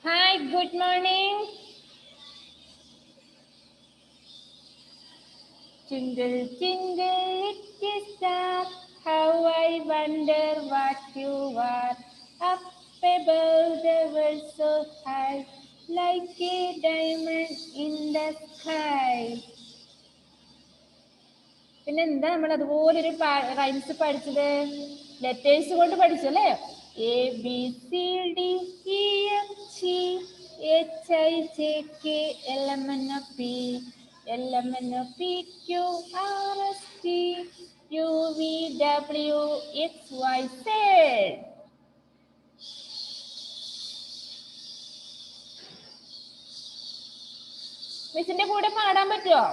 Hi, good morning. Jingle, jingle, little star, how I wonder what you are. Up above the world so high, like a diamond in the sky. പിന്നെ എന്താ നമ്മൾ അതുപോലൊരു rhymes പഠിച്ചത്? Letters കൊണ്ട് പഠിച്ചല്ലേ? A B C D E F G H I J K L M N O P L M N O P Q R S T U V W X Y Z. മിസ്സിന്റെ കൂടെ പാടാൻ പറ്റുമോ?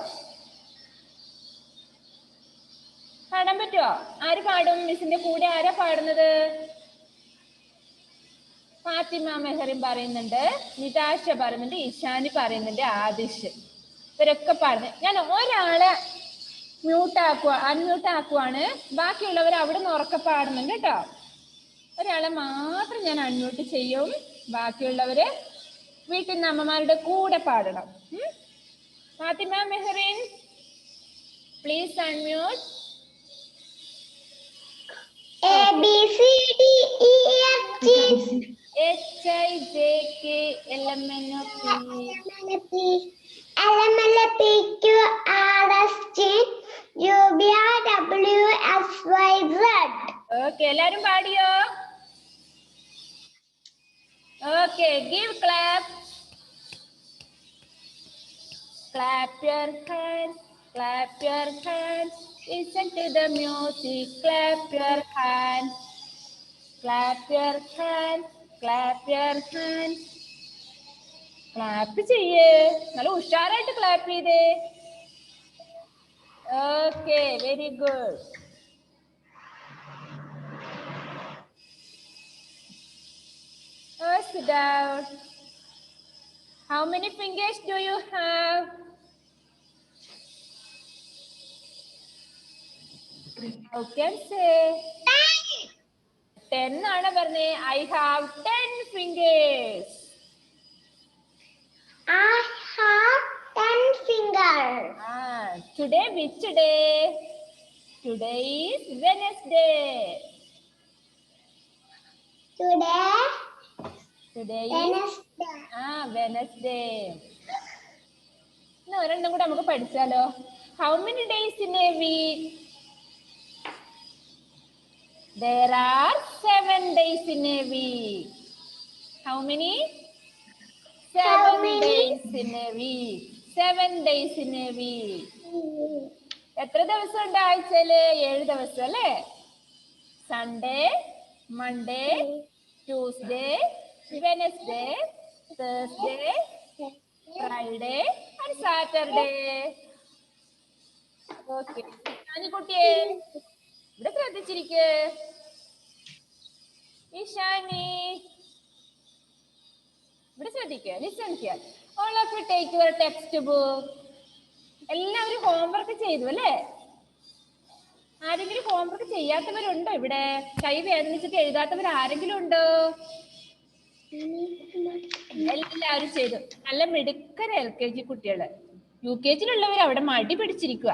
പാടാൻ പറ്റുമോ? ആര് പാടും? മിസ്സിന്റെ കൂടെ ആരാ പാടുന്നത്? ഫാത്തിമ മെഹറിൻ പറയുന്നുണ്ട്, നിതാഷ പറയുന്നുണ്ട്, ഇഷാനി പറയുന്നുണ്ട്, ആദിഷ്, ഇവരൊക്കെ പാടുന്നത്. ഞാൻ ഒരാളെ അൺമ്യൂട്ട് ആക്കുവാണ്. ബാക്കിയുള്ളവർ അവിടെ നിന്ന് ഉറക്കെ പാടുന്നുണ്ട് കേട്ടോ. ഒരാളെ മാത്രം ഞാൻ അൺമ്യൂട്ട് ചെയ്യും. ബാക്കിയുള്ളവര് വീട്ടിൽ നിന്ന് അമ്മമാരുടെ കൂടെ പാടണം. Fathima Mehrin, please unmute. A B C D E F G H I J K L M N O P L M N O P Q R S T U V W X Y Z. Okay, എല്ലാരും പാടിയോ? Okay, give clap. Clap your hands, clap your hands. Listen to the music, clap your hands. Clap your hands, clap your hands. Clap ചെയ്യേ, നല്ല ഉഷാറായിട്ട് clap ചെയ്തേ. Okay, very good. Sit down. How many fingers do you have? How can say? 10 ആണ് പറഞ്ഞേ. I have 10 fingers. I have 10 fingers. Today which day? Today is Wednesday. Today is Wednesday. ഇന്ന് ഒരെണ്ണം കൂടെ നമുക്ക് പഠിച്ചാലോ? How many days in a week? There are 7 days in a week. How many? 7 days in a week. 7 days in a week. എത്ര ദിവസം ഉണ്ട് ആഴ്ചയില്? 7 ദിവസം അല്ലേ? Sunday, Monday, Tuesday, Wednesday, Thursday, Friday and Saturday. Okay, കുട്ടിയെ ഇവിടെ ശ്രദ്ധിച്ചിരിക്ക്. ഇഷാനി ഇവിടെ ശ്രദ്ധിക്കുക. Listen here. All of you take your text book. എല്ലാവരും ഹോംവർക്ക് ചെയ്തു അല്ലേ? ആരെങ്കിലും ഹോംവർക്ക് ചെയ്യാത്തവരുണ്ടോ ഇവിടെ? കൈ വേദനിച്ചിട്ട് എഴുതാത്തവർ ആരെങ്കിലും ഉണ്ടോ? എല്ലാവരും ചെയ്തു. നല്ല മിടുക്കര LKG കുട്ടികള്. UKGയിലുള്ളവർ അവിടെ മടി പിടിച്ചിരിക്കുക.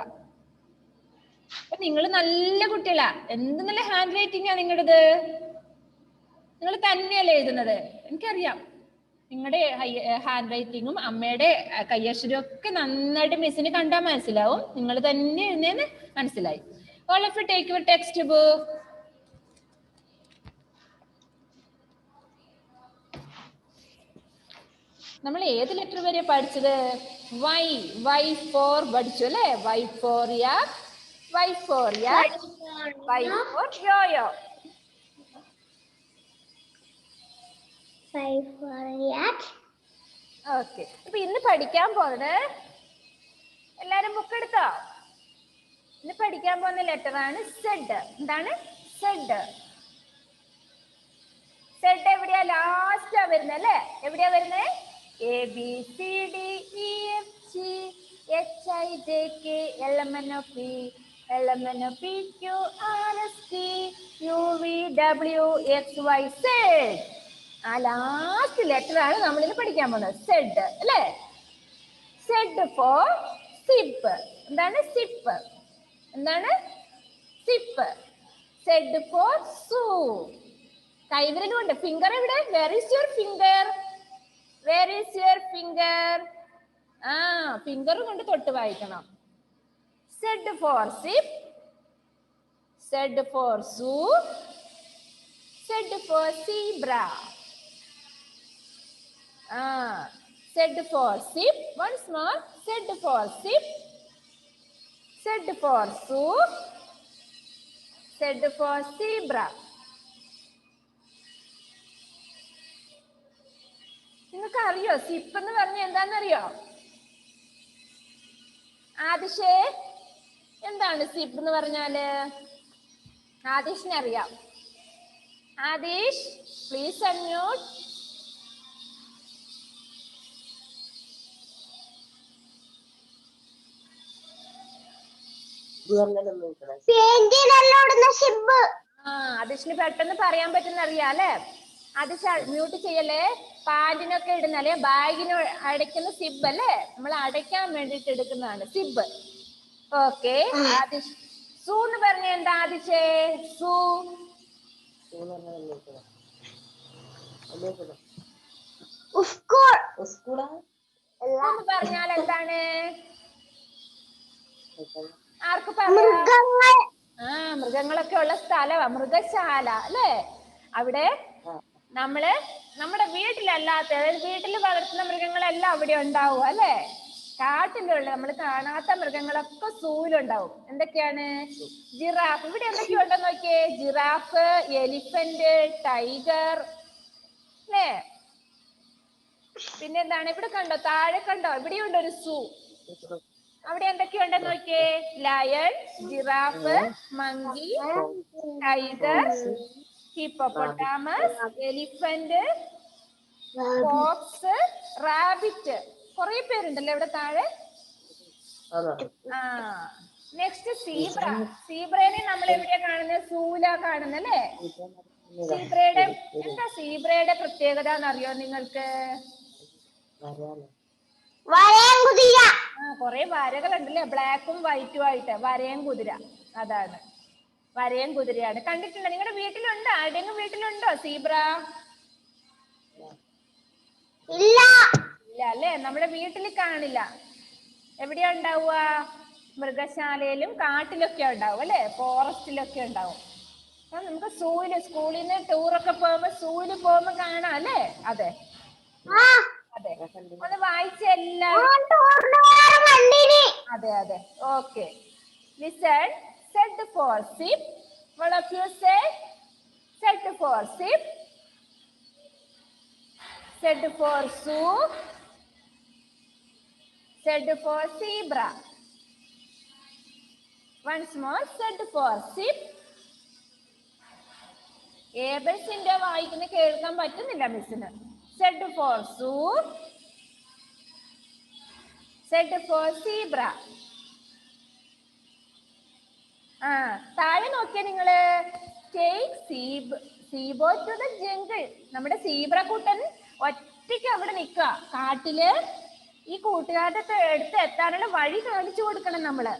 അപ്പൊ നിങ്ങൾ നല്ല കുട്ടികളാ. എന്ത് നല്ല ഹാൻഡ് റൈറ്റിംഗാ നിങ്ങളുടേത്. നിങ്ങൾ തന്നെയല്ലേ എഴുതുന്നത്? എനിക്കറിയാം. നിങ്ങളുടെ ഹാൻഡ് റൈറ്റിങ്ങും അമ്മയുടെ കയ്യക്ഷരവും ഒക്കെ നന്നായിട്ട് മിസ്സിന് കണ്ടാൽ മനസ്സിലാവും. നിങ്ങൾ തന്നെ എഴുതുന്നതെന്ന് മനസ്സിലായി. All of you take your textbook. നമ്മൾ ഏത് ലെറ്റർ വരെ പഠിച്ചത്? Y for പഠിച്ചു അല്ലേ? Y for yak, Y for yak, Y for yo-yo. Okay, അപ്പൊ ഇന്ന് പഠിക്കാൻ പോകുന്നത്, എല്ലാരും ബുക്ക് എടുത്തോ? ഇന്ന് പഠിക്കാൻ പോകുന്ന ലെറ്റർ ആണ് സെഡ്. എന്താണ്? സെഡ്. സെഡ് എവിടെയാ? ലാസ്റ്റാ വരുന്നത് അല്ലേ? എവിടെയാ വരുന്നത്? A B C D E F G H I J K L M N O P L M N O P Q R S T U V W X Y Z. ആ last letter ആണ് നമ്മളിത് പഠിക്കാൻ പോകുന്നത്. Zed അല്ലേ? Zed for zip. എന്താണ്? Zip. എന്താണ്? Zip. Zed for zoo. കൈവിരലുണ്ട്. Finger എവിടെ? Where is your finger? Where is your finger? ആ ഫിംഗർ കൊണ്ട് തൊട്ട് വായിക്കണം. Zed for zip. Zed for zoo. Zed for zebra. Said for sip. Once more. Said for sip. Said for soup. Said for zebra. നിങ്ങൾക്ക് അറിയോ zip എന്ന് പറഞ്ഞ എന്താണെന്നറിയോ? ആദിഷേ, എന്താണ് സിപ്പ് എന്ന് പറഞ്ഞാല്? ആദിഷിനെ അറിയാം. Adish, please unmute. ആദിഷിന് പെട്ടെന്ന് പറയാൻ പറ്റുന്ന അറിയാം അല്ലെ? ആദിഷ് മ്യൂട്ട് ചെയ്യല്ലേ. പാന്റിനൊക്കെ ഇടുന്ന അല്ലെ ബാഗിന് അടയ്ക്കുന്ന സിബ് അല്ലേ? നമ്മൾ അടയ്ക്കാൻ വേണ്ടിട്ട് എടുക്കുന്നതാണ് സിബ്. ഓക്കെ. ആദിഷ് സൂ എന്ന് പറഞ്ഞ എന്താ ആദിഷേ? സൂ എന്ന് പറഞ്ഞാൽ എന്താണ്? ആർക്ക് പറയാം? മൃഗങ്ങളൊക്കെ ഉള്ള സ്ഥലമാ മൃഗശാല അല്ലേ? അവിടെ നമ്മുടെ വീട്ടിലല്ലാത്ത, അതായത് വീട്ടിൽ വളർത്തുന്ന മൃഗങ്ങളെല്ലാം അവിടെ ഉണ്ടാവും അല്ലേ? കാട്ടിലുള്ള നമ്മൾ കാണാത്ത മൃഗങ്ങളൊക്കെ സൂവിലുണ്ടാവും. എന്തൊക്കെയാണ്? ജിറാഫ്. ഇവിടെ എന്തൊക്കെയുണ്ടെന്ന് നോക്കിയേ. ജിറാഫ്, എലിഫന്റ്, ടൈഗർ അല്ലേ? പിന്നെന്താണ്? ഇവിടെ കണ്ടോ? താഴെ കണ്ടോ? ഇവിടെയുണ്ട് ഒരു സൂ. അവിടെ എന്തൊക്കെയുണ്ടെന്ന് നോക്കിയേ. Lion, giraffe, monkey, tiger, hippopotamus, elephant, fox, rabbit. കുറെ പേരുണ്ടല്ലോ ഇവിടെ താഴെ. Next zebra. സീബ്രേനെ നമ്മൾ എവിടെയാ കാണുന്നത്? സൂല കാണുന്നല്ലേ? സീബ്രയുടെ എന്താ സീബ്രയുടെ പ്രത്യേകത എന്നറിയോ നിങ്ങൾക്ക്? കൊറേ വരകളുണ്ടല്ലേ? ബ്ലാക്കും വൈറ്റും ആയിട്ട്. വരയൻ കുതിര. അതാണ് വരയൻ കുതിരയാണ്. കണ്ടിട്ടുണ്ടോ? നിങ്ങളുടെ വീട്ടിലുണ്ടോ? ആരുടെയെങ്കിലും വീട്ടിലുണ്ടോ സീബ്ര? ഇല്ല അല്ലേ? നമ്മുടെ വീട്ടിൽ കാണില്ല. എവിടെയാ ഉണ്ടാവുക? മൃഗശാലയിലും കാട്ടിലൊക്കെ ഉണ്ടാവും അല്ലെ? ഫോറസ്റ്റിലൊക്കെ ഉണ്ടാവും. അപ്പൊ നമുക്ക് സൂവില്, സ്കൂളിൽ നിന്ന് ടൂറൊക്കെ പോകുമ്പോ സൂവില് പോകുമ്പോ കാണാം അല്ലേ? അതെ അതെ. ഒന്ന് വായിച്ച എല്ലാവരും. അതെ. Okay. Listen. Said for sip. All of you say. Said for sip. Said for soup. Said for zebra. Once more. Said for sip. ഏബൽസിന്റെ വായിക്കുന്ന കേൾക്കാൻ പറ്റുന്നില്ല മിസ്സിന്. Said for soup. Said for zebra. താഴെ നോക്കിയാ നിങ്ങള്. Take Zeebo to the jungle. നമ്മുടെ zebra കൂട്ടൻ ഒറ്റയ്ക്ക് അവിടെ നിൽക്കുക കാട്ടില്. ഈ കൂട്ടുകാരുടെ അടുത്ത് എത്താനുള്ള വഴി കാണിച്ചു കൊടുക്കണം നമ്മള്.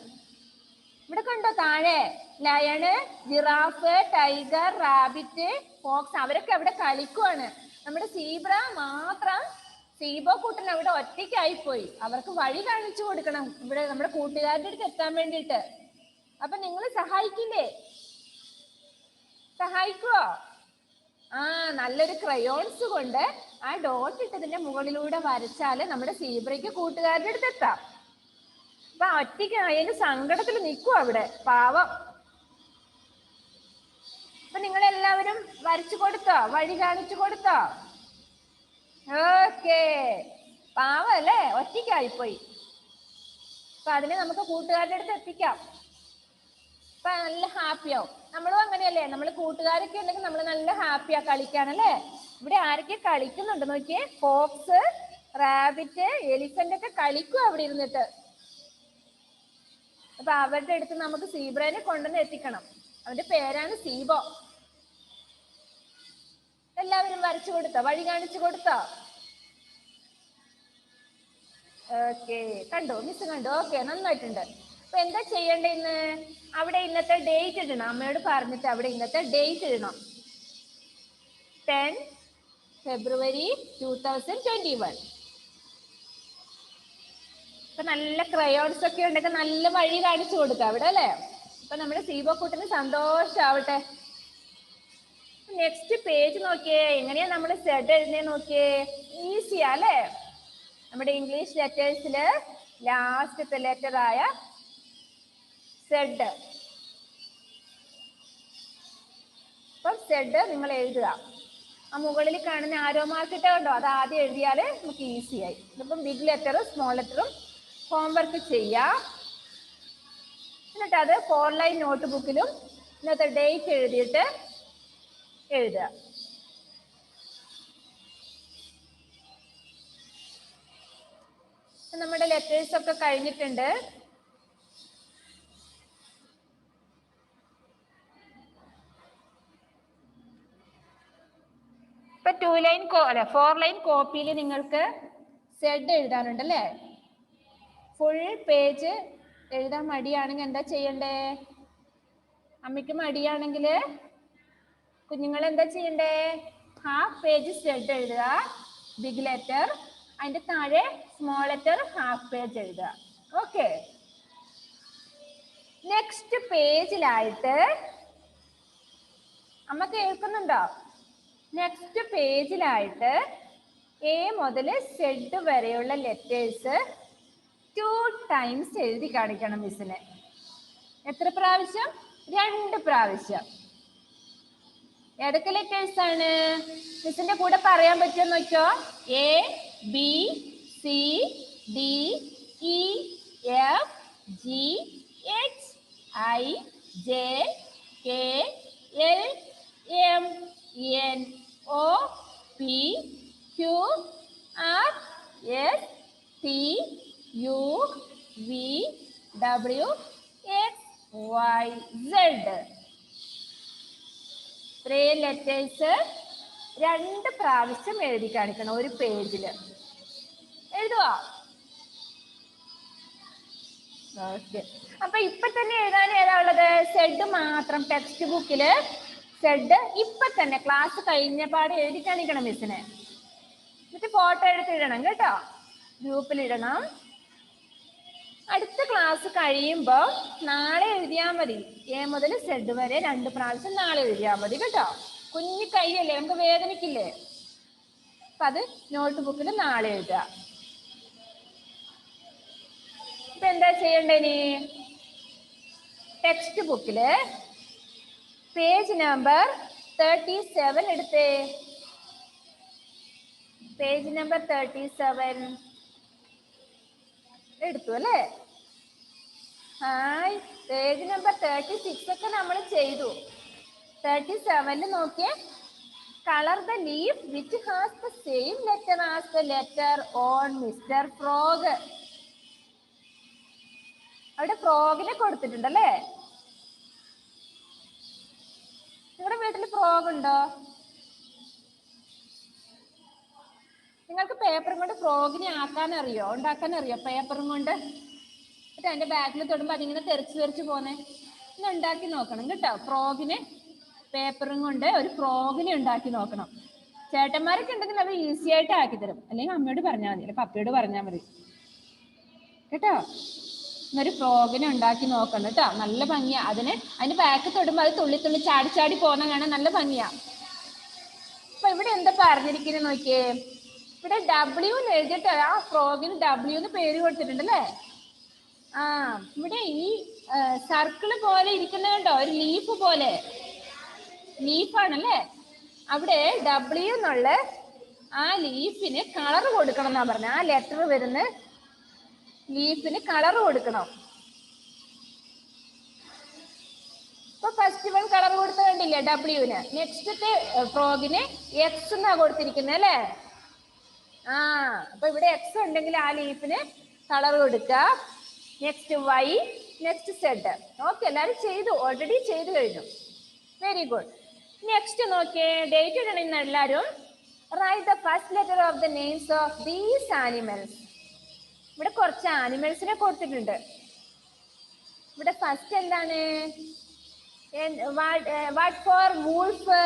ഇവിടെ കണ്ടോ താഴെ lion, giraffe, tiger, rabbit, fox അവരൊക്കെ അവിടെ കളിക്കുവാണ്. നമ്മുടെ സീബ്ര മാത്രം, സീബോ കൂട്ടൻ അവിടെ ഒറ്റയ്ക്കായി പോയി. അവർക്ക് വഴി കാണിച്ചു കൊടുക്കണം ഇവിടെ നമ്മുടെ കൂട്ടുകാരുടെ അടുത്ത് എത്താൻ വേണ്ടിയിട്ട്. അപ്പൊ നിങ്ങൾ സഹായിക്കില്ലേ? സഹായിക്കുവോ? നല്ലൊരു ക്രയോൺസ് കൊണ്ട് ആ ഡോട്ട് ഇട്ടതിന്റെ മുകളിലൂടെ വരച്ചാല് നമ്മുടെ സീബ്രയ്ക്ക് കൂട്ടുകാരുടെ അടുത്ത് എത്താം. അപ്പൊ ഒറ്റയ്ക്ക് അതിന് സങ്കടത്തിൽ നിൽക്കും അവിടെ പാവം. അപ്പൊ നിങ്ങളെല്ലാവരും വരച്ചു കൊടുത്തോ? വഴി കാണിച്ചു കൊടുത്തോ? ഓക്കേ. പാവം അല്ലേ? ഒറ്റയ്ക്കായിപ്പോയി. അപ്പൊ അതിനെ നമുക്ക് കൂട്ടുകാരുടെ അടുത്ത് എത്തിക്കാം. അപ്പൊ നല്ല ഹാപ്പിയാവും. നമ്മളും അങ്ങനെയല്ലേ? നമ്മൾ കൂട്ടുകാരൊക്കെ ഉണ്ടെങ്കിൽ നമ്മൾ നല്ല ഹാപ്പിയാ കളിക്കാനല്ലേ? ഇവിടെ ആരൊക്കെ കളിക്കുന്നുണ്ട് നോക്കിയേ. ഫോക്സ്, റാബിറ്റ്, എലിഫന്റ് ഒക്കെ കളിക്കും അവിടെ ഇരുന്നിട്ട്. അപ്പൊ അവരുടെ അടുത്ത് നമുക്ക് സീബ്രേനെ കൊണ്ടുവന്ന് എത്തിക്കണം. അവന്റെ പേരാണ് സീബോ എല്ലാവരും വരച്ചു കൊടുത്തോ? വഴി കാണിച്ചു കൊടുത്തോ? ഓക്കെ, കണ്ടു, മിസ് കണ്ടു. ഓക്കെ, നന്നായിട്ടുണ്ട്. അപ്പൊ എന്താ ചെയ്യേണ്ടത് ഇന്ന്? അവിടെ ഇന്നത്തെ ഡേറ്റ് ഇടണം. അമ്മയോട് പറഞ്ഞിട്ട് അവിടെ ഇന്നത്തെ ഡേറ്റ് ഇടണം. 10 ഫെബ്രുവരി 2021. ഇപ്പൊ നല്ല ക്രയോൺസ് ഒക്കെ ഉണ്ടെങ്കിൽ നല്ല വഴി കാണിച്ചു കൊടുക്കാം അവിടെ അല്ലേ. അപ്പൊ നമ്മുടെ സീബോക്കുട്ടിന് സന്തോഷാവട്ടെ. നെക്സ്റ്റ് പേജ് നോക്കിയേ. എങ്ങനെയാ നമ്മൾ സെഡ് എഴുതുന്നേ നോക്കിയേ. ഈസിയാ അല്ലേ? നമ്മുടെ ഇംഗ്ലീഷ് ലെറ്റേഴ്സില് ലാസ്റ്റത്തെ ലെറ്റർ ആയ സെഡ്. അപ്പം സെഡ് നിങ്ങൾ എഴുതുക. ആ മുകളിൽ കാണുന്ന ആരോ മാർക്ക് ഇട്ടുണ്ടോ, അത് ആദ്യം എഴുതിയാൽ നമുക്ക് ഈസി ആയി. ഇതിപ്പം ബിഗ് ലെറ്ററും സ്മോൾ ലെറ്ററും ഹോംവർക്ക് ചെയ്യാം. എന്നിട്ട് അത് 4 ലൈൻ നോട്ട് ബുക്കിലും ഇന്നത്തെ ഡേറ്റ് എഴുതിയിട്ട് എഴുതുക. നമ്മുടെ ലെറ്റേഴ്സ് ഒക്കെ കഴിഞ്ഞിട്ടുണ്ട്. ഇപ്പൊ 4 ലൈൻ കോപ്പിയിൽ നിങ്ങൾക്ക് സെഡ് എഴുതാനുണ്ട് അല്ലേ? ഫുൾ പേജ് എഴുതാൻ മടിയാണെങ്കിൽ എന്താ ചെയ്യണ്ടേ? അമ്മയ്ക്ക് മടിയാണെങ്കിൽ കുഞ്ഞുങ്ങൾ എന്താ ചെയ്യണ്ടേ? ഹാഫ് പേജ് സെഡ് എഴുതുക, ബിഗ് ലെറ്റർ. അതിന്റെ താഴെ സ്മോൾ ലെറ്റർ ഹാഫ് പേജ് എഴുതുക. ഓക്കെ. നെക്സ്റ്റ് പേജിലായിട്ട് അമ്മ കേൾക്കുന്നുണ്ടോ? നെക്സ്റ്റ് പേജിലായിട്ട് എ മുതൽ സെഡ് വരെയുള്ള ലെറ്റേഴ്സ് 2 ടൈംസ് എഴുതി കാണിക്കണം മിസ്സിന്. എത്ര പ്രാവശ്യം? 2 പ്രാവശ്യം. ഏതൊക്കെ ലെറ്റേഴ്സ് ആണ്? മിസ്സിന്റെ കൂടെ പറയാൻ പറ്റുമോ നോക്കിയോ. A, B, C, D, E, F, G, H, I, J, K, L, M, N, O, P, Q, R, S, T, U, V, W, X, Y, zed. ഇത്രയും ലെറ്റേഴ്സ് 2 പ്രാവശ്യം എഴുതി കാണിക്കണം ഒരു പേജിൽ. എഴുതുവാ? ഓക്കെ. അപ്പൊ ഇപ്പൊ തന്നെ എഴുതാൻ ഏതാ ഉള്ളത്? സെഡ് മാത്രം. ടെക്സ്റ്റ് ബുക്കില് സെഡ് ഇപ്പൊ തന്നെ ക്ലാസ് കഴിഞ്ഞ പാടെ എഴുതി കാണിക്കണം മിസ്സിനെ. എന്നിട്ട് ഫോട്ടോ എടുത്തിടണം കേട്ടോ, ഗ്രൂപ്പിലിടണം. അടുത്ത ക്ലാസ് കഴിയുമ്പോ നാളെ എഴുതിയാൽ മതി. എ മുതൽ സെഡ് വരെ 2 പ്രാവശ്യം നാളെ എഴുതിയാൽ മതി കേട്ടോ. കുഞ്ഞു കൈയല്ലേ, നമുക്ക് വേദനിക്കില്ലേ? അപ്പൊ അത് നോട്ട് ബുക്കിൽ നാളെ എഴുതുക. ഇപ്പൊ എന്താ ചെയ്യണ്ടേ? ഇനി ടെക്സ്റ്റ് ബുക്കില് പേജ് നമ്പർ 37 എടുത്തേ. പേജ് നമ്പർ 37 എടുത്തു അല്ലേ? ഹായ്. പേജ് നമ്പർ 36 ഒക്കെ നമ്മൾ ചെയ്തു. 37 നോക്കിയേ. Colour the leaf which has the same letter as the letter on mister frog. അവിടെ ഫ്രോഗിനെ കൊടുത്തിട്ടുണ്ടല്ലേ? നിങ്ങളുടെ വീട്ടിൽ ഫ്രോഗ് ഉണ്ടോ? നിങ്ങൾക്ക് പേപ്പറും കൊണ്ട് ഫ്രോഗിനെ ആക്കാൻ അറിയോ, ഉണ്ടാക്കാൻ അറിയോ? പേപ്പറും കൊണ്ട് എന്നിട്ട് അതിന്റെ ബാക്കിൽ തൊടുമ്പോൾ അതിങ്ങനെ തെറിച്ച് പോന്നെ. ഒന്ന് ഉണ്ടാക്കി നോക്കണം കേട്ടോ. ഫ്രോഗിനെ പേപ്പറും കൊണ്ട് ഒരു ഫ്രോഗിനെ ഉണ്ടാക്കി നോക്കണം. ചേട്ടന്മാരൊക്കെ ഉണ്ടെങ്കിൽ അവർ ഈസി ആയിട്ട് ആക്കി തരും. അല്ലെങ്കിൽ അമ്മയോട് പറഞ്ഞാൽ മതി, അല്ലെങ്കിൽ പപ്പയോട് പറഞ്ഞാൽ മതി കേട്ടോ. ഒരു ഫ്രോഗിനെ ഉണ്ടാക്കി നോക്കണം കേട്ടോ. നല്ല ഭംഗിയാ. അതിന് ബാക്ക് തൊടുമ്പോൾ അത് തുള്ളി തുള്ളി ചാടി ചാടി പോകുന്ന കാണാൻ നല്ല ഭംഗിയാ. അപ്പൊ ഇവിടെ എന്താ പറഞ്ഞിരിക്കുന്നത് നോക്കിയേ. ഇവിടെ W എന്ന് എഴുതിയിട്ട് ആ ഫ്രോഗിന് W എന്ന് പേര് കൊടുത്തിട്ടുണ്ടല്ലേ? ആ, ഇവിടെ ഈ സർക്കിള് പോലെ ഇരിക്കുന്നുണ്ടോ, ഒരു ലീഫ് പോലെ. ലീഫാണല്ലേ? അവിടെ W എന്നുള്ള ആ ലീഫിന് കളർ കൊടുക്കണം എന്നാ പറഞ്ഞ. ആ ലെറ്റർ വരുന്ന ലീഫിന് കളർ കൊടുക്കണം. ഇപ്പൊ ഫസ്റ്റ് വൺ കളർ കൊടുത്ത കണ്ടില്ലേ W-ന്. നെക്സ്റ്റത്തെ ഫ്രോഗിന് X എന്നാ കൊടുത്തിരിക്കുന്നത് അല്ലേ? ആ, അപ്പൊ ഇവിടെ X ഉണ്ടെങ്കിൽ ആ ലീഫിന് കളർ കൊടുക്കുക. Next Y, next Z. Okay, എല്ലാവരും ചെയ്തു, ഓൾറെഡി ചെയ്തു കഴിഞ്ഞു. Very good. നെക്സ്റ്റ് നോക്കിയേ, ഡേറ്റ് ഇടണം എല്ലാവരും. Write the first letter of the names of these animals. ഇവിടെ കുറച്ച് ആനിമൽസിനെ കൊടുത്തിട്ടുണ്ട്. ഇവിടെ ഫസ്റ്റ് എന്താണ്? What for wolf?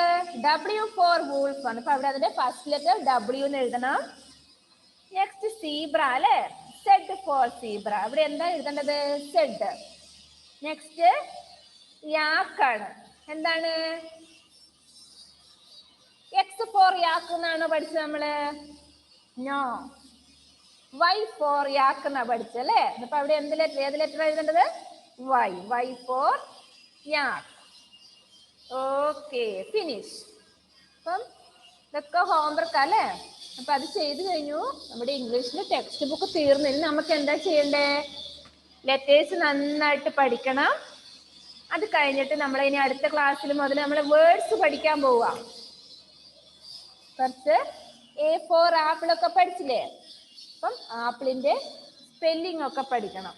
W for wolf ആണ്. അപ്പൊ അവിടെ അതിന്റെ ഫസ്റ്റ് ലെറ്റർ W എന്ന് എഴുതണം. നെക്സ്റ്റ് സീബ്ര അല്ലെ, Z ഫോർ സീബ്ര. ഇവിടെ എന്താ എഴുതേണ്ടത്? Z. നെക്സ്റ്റ് യാക്കാണ്. എന്താണ്? X ഫോർ യാക്ക് എന്നാണ് പഠിച്ചത് നമ്മള്? നോ. Y ഫോർ യാക്ക് എന്നാ പഠിച്ചല്ലേ? അപ്പൊ അവിടെ ഏത് ലെറ്റർ എഴുതേണ്ടത്? Y for yak. Okay, finish. അപ്പം ഇതൊക്കെ ഹോംവർക്ക് അല്ലേ? അപ്പൊ അത് ചെയ്ത് കഴിഞ്ഞു. നമ്മുടെ ഇംഗ്ലീഷിന്റെ ടെക്സ്റ്റ് ബുക്ക് തീർന്നു. ഇനി നമുക്ക് എന്താ ചെയ്യണ്ടേ? ലെറ്റേഴ്സ് നന്നായിട്ട് പഠിക്കണം. അത് കഴിഞ്ഞിട്ട് നമ്മൾ ഇനി അടുത്ത ക്ലാസ്സിൽ മുതൽ നമ്മൾ വേർഡ്സ് പഠിക്കാൻ പോവാ. കുറച്ച് A ഫോർ ആപ്പിൾ ഒക്കെ പഠിച്ചില്ലേ? അപ്പം ആപ്പിളിന്റെ സ്പെല്ലിംഗ് ഒക്കെ പഠിക്കണം.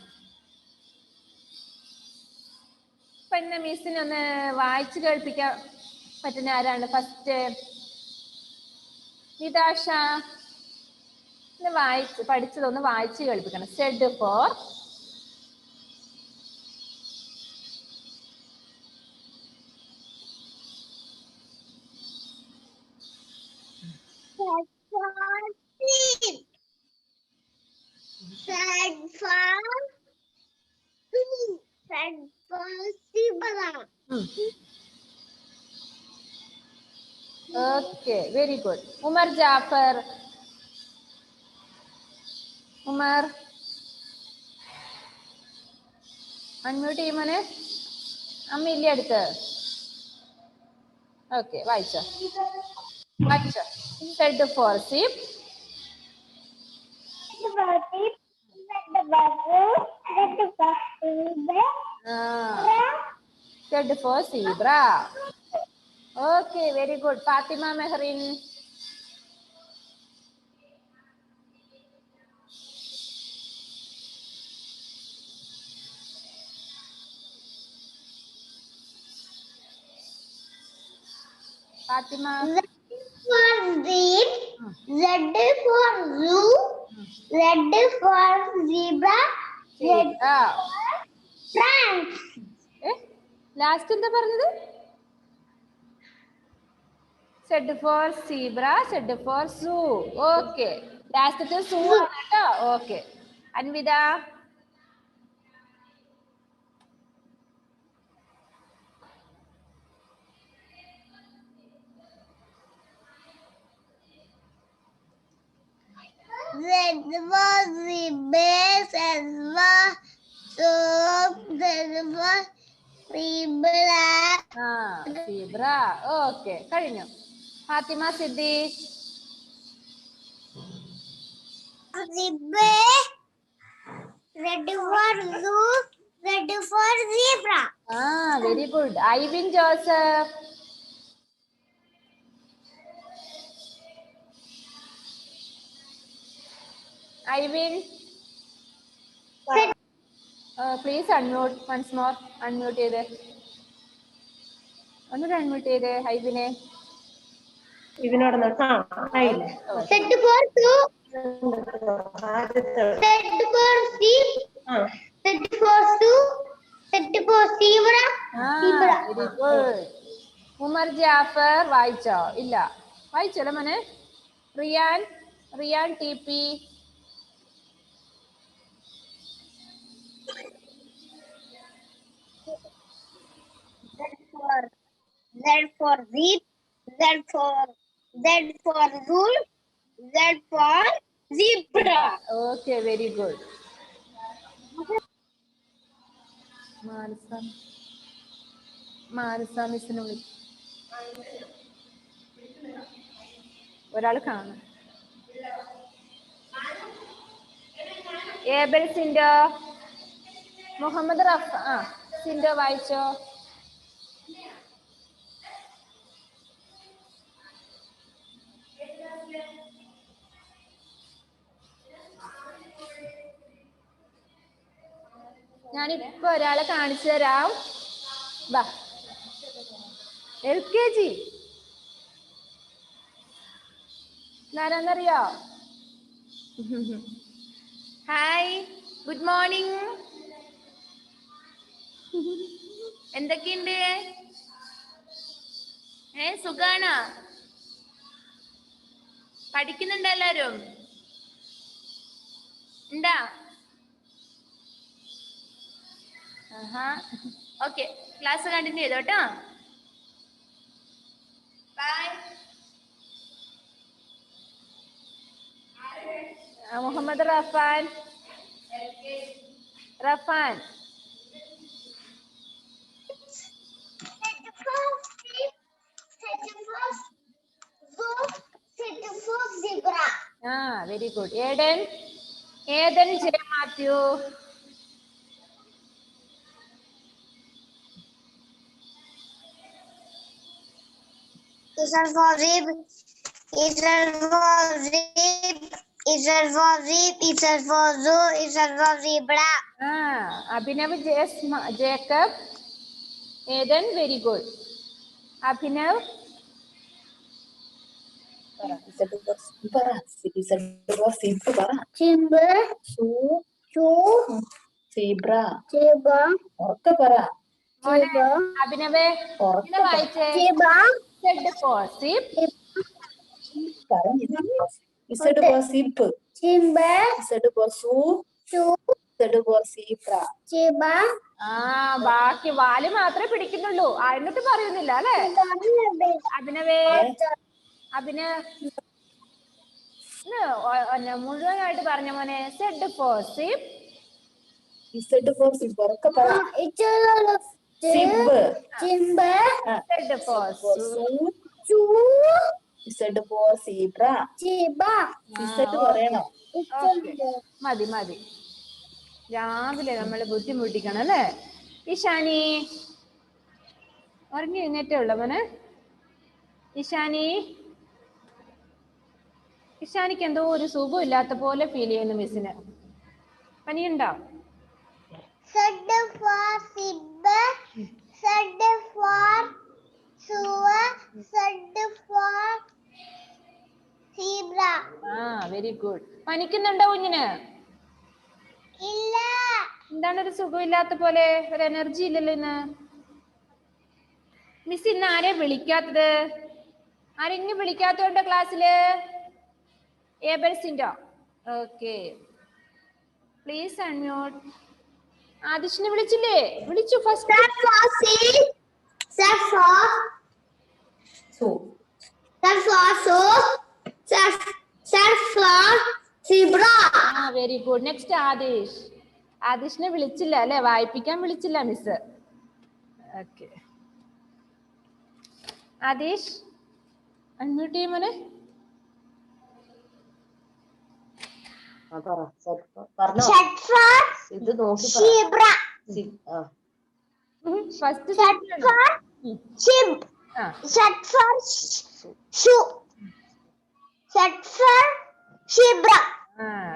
അപ്പൊ ഇന്ന് മിസ്സിനെ ഒന്ന് വായിച്ചു കേൾപ്പിക്കാൻ പറ്റുന്ന ആരാണ്? ഫസ്റ്റ് നിതാഷ. പഠിച്ചതൊന്ന് വായിച്ചു കേൾപ്പിക്കണം. Z for okay, very good. Umar Jafar. Umar unmute ചെയ്യുമോനെ? അമ്മയില്ലേ അടുത്ത്? ഓക്കെ, വായിച്ചോ. Z for zip. Z for zebra. Okay, very good. Fatima Mehrin. Fatima. Z for zip, Z for zoo, Z for zebra, Z for France. Last എന്താ പറഞ്ഞത്? Z for zebra, Z for zoo. Okay. ലാസ്റ്റത്തെ zoo ആണ് കേട്ടോ. Okay. Anvitha. Z for zebra, Z for soup, Z for zebra. Zebra. Okay, കഴിഞ്ഞു. Fathima Siddique. Zebra, Z for zoo, Z for zebra. Very good. Ivin Joseph. Ivin, please unmute once more. Unmute ചെയ്തേ, ഒന്നുകൂടെ unmute ചെയ്തേ ഐവിനെ. ഇതിനോട് Z for zoo, Z for sheep, Z for zoo, Z for zebra. Very good. Umar Jafar വായിച്ചോ? ഇല്ല, വായിച്ചോല്ലോ മോനെ. Riyan T P. Z for zip, Z for zoo, Z for zebra. Okay, very good. Manasa മിസ്സിനെ വിളി. ഒരാൾ കാണും. ഏബൽ സിൻഡോ. മുഹമ്മദ് റഫ. സിൻഡോ വായിച്ചോ? ഞാനിപ്പോ ഒരാളെ കാണിച്ചു തരാം. വാ. LKG. ആരാന്നറിയോ? Hi, good morning. എന്തൊക്കെയുണ്ട്? സുഖാണോ? പഠിക്കുന്നുണ്ടോ എല്ലാരും? ഉണ്ടാ? ഓക്കെ, ക്ലാസ് കണ്ടിന്യൂ ചെയ്തോ കേട്ടോ. Bye. Muhammad Rafan. Rafan. Very good. Eden. Eden J Mathew. Israel for zip. Israel for zip. Israel for zip. Israel for zoo. Israel for zebra. Abhinav Jacob. Eden very good. Abhinav. Chimba. Zebra. അഭിനവേ വായിച്ചേ. Z for zip. Z for zip. Chimba. Z for zoo. Z for zebra. Chiba. ബാക്കി വാല് മാത്രമേ പിടിക്കുന്നുള്ളൂ, എന്നിട്ട് പറയുന്നില്ല അല്ലേ? അഭിനവേ, മുഴുവനായിട്ട് പറഞ്ഞ മോനെ. Z for zip. Z for zip. Chimba. Z for zoo. Z for zebra. Chiba. Z പറയണോ? മതി. രാവിലെ നമ്മള് ബുദ്ധിമുട്ടിക്കണം അല്ലേ? ഇഷാനി ഉറങ്ങി എഴുന്നേറ്റേ ഉള്ള മോനെ. ഇഷാനിക്ക് എന്തോ ഒരു സുഖം ഇല്ലാത്ത പോലെ ഫീൽ ചെയ്യുന്നു മിസ്സിന്. പനിയുണ്ടോ? Z for zip. Z for sewer. Z for zebra. Very good. പനിക്കുന്നുണ്ടോ കുഞ്ഞിന്? ഇല്ല. എന്താണ് ഒരു സുഖമില്ലാത്ത പോലെ, ഒരു എനർജി ഇല്ലല്ലോ ഇന്ന്? മിസ് ഇന്ന് ആരെ വിളിക്കാത്തത്? ആരെങ്കിലും വിളിക്കാത്തതുണ്ടോ ക്ലാസ്സില്? ഏബൽസിൻഡോ? Okay, please unmute. ആദിഷിനെ വിളിച്ചില്ലേ? വിളിച്ചു first. Very good. Next Adish. ആദിഷിനെ വിളിച്ചില്ല അല്ലെ? വായിപ്പിക്കാൻ വിളിച്ചില്ല മിസ്. ഓക്കെ, ആദിഷ് അൺമ്യൂട്ട് ചെയ്യുമോനെ. ഇത് നോക്കി ഫസ്റ്റ്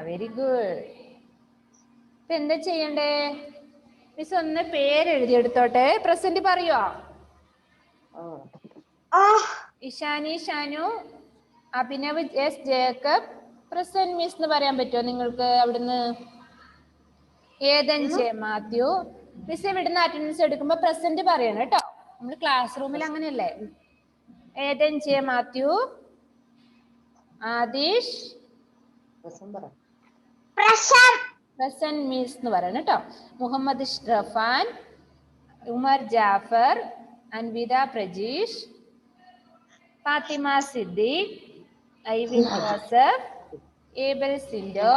വെരി ഗുഡ്. ഇപ്പൊ എന്താ ചെയ്യണ്ടേ? മിസ് ഒന്ന് പേര് എഴുതിയെടുത്തോട്ടെ. പ്രസന്റ് പറയുവോ? Ishani Shanu, Abhinav S Jacob. Present miss എന്ന് പറയാൻ പറ്റുമോ നിങ്ങൾക്ക് അവിടുന്ന്? Eden J Mathew. മിസ് ഇവിടുന്ന് അറ്റൻഡൻസ് എടുക്കുമ്പോ പ്രസന്റ് പറയണം കേട്ടോ. നമ്മൾ ക്ലാസ് റൂമിൽ അങ്ങനെയല്ലേ? Eden J Mathew, Adish, present miss എന്ന് പറയണം കേട്ടോ. Muhammad Rafan, Umar Jafar, Anvitha Prajeesh, Fathima Siddique, Ivin Joseph, Abel Sindo,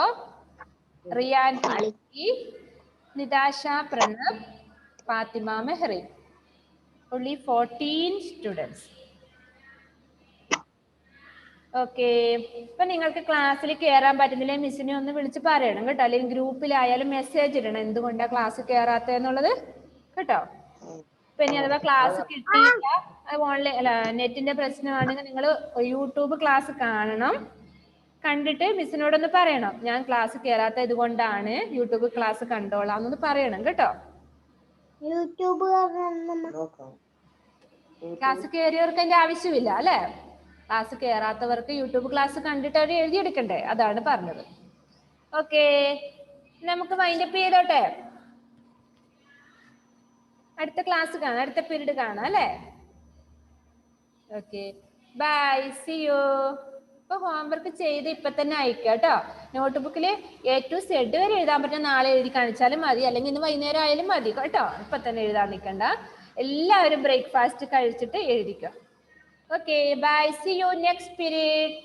Riyan T, Nitasha Pranab, Fathima Mehrin. only 14 students. Okay, ഇപ്പൊ നിങ്ങൾക്ക് ക്ലാസ്സിൽ കയറാൻ പറ്റുന്നില്ല, മിസ്സിനെ ഒന്ന് വിളിച്ച് പറയണം കേട്ടോ. അല്ലെങ്കിൽ ഗ്രൂപ്പിലായാലും മെസ്സേജ് ഇടണം എന്തുകൊണ്ടാ ക്ലാസ് കയറാത്തതെന്നുള്ളത് കേട്ടോ. ഇപ്പൊ ഇനി അഥവാ ക്ലാസ് കിട്ടിയില്ല, ഓൺലൈൻ അല്ല നെറ്റിന്റെ പ്രശ്നമാണെങ്കിൽ നിങ്ങൾ യൂട്യൂബ് ക്ലാസ് കാണണം. കണ്ടിട്ട് മിസ്സിനോടൊന്ന് പറയണം, ഞാൻ ക്ലാസ് കയറാത്ത ഇതുകൊണ്ടാണ്, യൂട്യൂബ് ക്ലാസ് കണ്ടോളാം എന്നൊന്ന് പറയണം കേട്ടോ. യൂട്യൂബ് ക്ലാസ് കയറിയവർക്ക് അതിന്റെ ആവശ്യമില്ല അല്ലെ? ക്ലാസ് കയറാത്തവർക്ക് യൂട്യൂബ് ക്ലാസ് കണ്ടിട്ട് അവർ എഴുതിയെടുക്കണ്ടേ? അതാണ് പറഞ്ഞത്. ഓക്കെ, നമുക്ക് വൈൻഡപ്പ് ചെയ്തോട്ടെ. അടുത്ത ക്ലാസ് കാണാം, അടുത്ത പീരീഡ് കാണാം അല്ലേ? Okay, bye, see you. ഇപ്പൊ ഹോംവർക്ക് ചെയ്ത് ഇപ്പൊ തന്നെ അയക്കുക കേട്ടോ. നോട്ട് ബുക്കിൽ A to Z വരെ എഴുതാൻ പറ്റുന്ന നാളെ എഴുതി കാണിച്ചാലും മതി, അല്ലെങ്കിൽ ഇന്ന് വൈകുന്നേരം ആയാലും മതി കേട്ടോ. ഇപ്പൊ തന്നെ എഴുതാൻ നിൽക്കണ്ട. എല്ലാവരും ബ്രേക്ക്ഫാസ്റ്റ് കഴിച്ചിട്ട് എഴുതിക്കുക. Okay, bye, see you next period.